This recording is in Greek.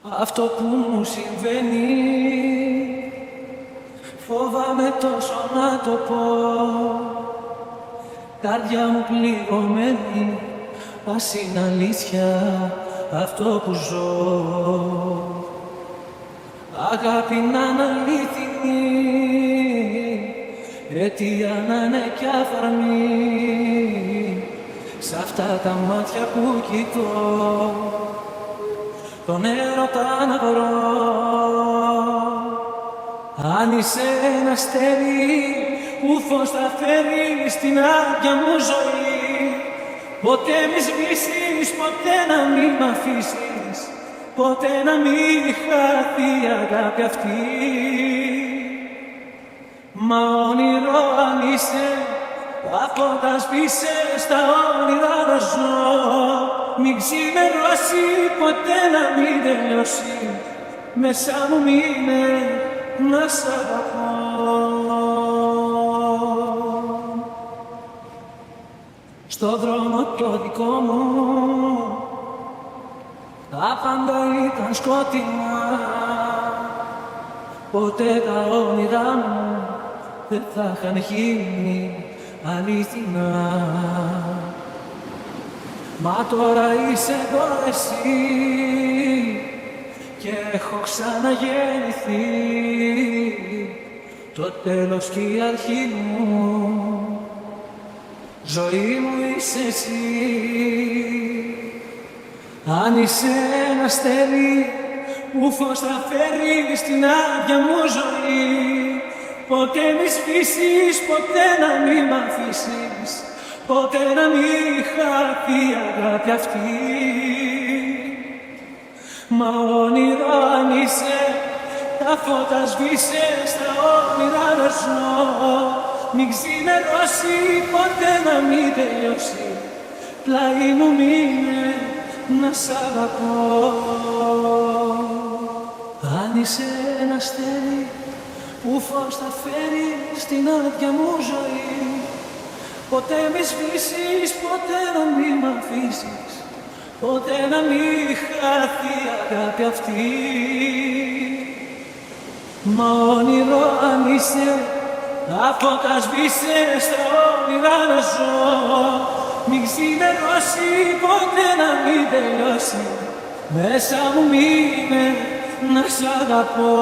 Αυτό που μου συμβαίνει φοβάμαι τόσο να το πω. Καρδιά μου πληγωμένη, ας είναι αλήθεια αυτό που ζω. Αγάπη να είναι αλήθινη, αιτία να είναι κι αφαρμή. Σ' αυτά τα μάτια που κοιτώ, τον έρωτα να βρω. Αν είσαι ένα αστέρι που φως θα φέρει στην άδεια μου ζωή, ποτέ μη σβήσεις, ποτέ να μην μ' αφήσεις, ποτέ να μην χαθεί η αγάπη αυτή. Μα όνειρο αν είσαι, από τα σβήσε στα όνειρα να ζω. Μην ξημερώσει, ποτέ να μην τελειώσει, μέσα μου μείνε να σ' αγαπώ. Στο δρόμο το δικό μου τα πάντα ήταν σκοτεινά, ποτέ τα όνειρά μου δεν θα είχαν γίνει αληθινά. Μα τώρα είσαι εδώ εσύ και έχω ξαναγεννηθεί, το τέλος και η αρχή μου, ζωή μου είσαι εσύ. Αν είσαι ένα αστέρι που φως θα φέρει στην άδεια μου ζωή, ποτέ μη σβήσεις, ποτέ να μην μ' αφήσεις, ποτέ να μην χαθεί η αγάπη αυτή. Μα όνειρο αν είσαι, τα φώτα σβήσε στα όνειρα να ζω. Μην ξημερώσει, ποτέ να μην τελειώσει, πλάι μου μείνε να σ' αγαπώ. Αν είσαι ένα αστέρι που φως θα φέρει στην άδεια μου ζωή, ποτέ μη σβήσεις, ποτέ να μην μ' αφήσεις, ποτέ να μην χαθεί η αγάπη αυτή. Μα όνειρο αν είσαι, τα φώτα σβήσε στα όνειρα να ζω. Μην ξημερώσει, ποτέ να μην τελειώσει, μέσα μου μείνε να σ' αγαπώ.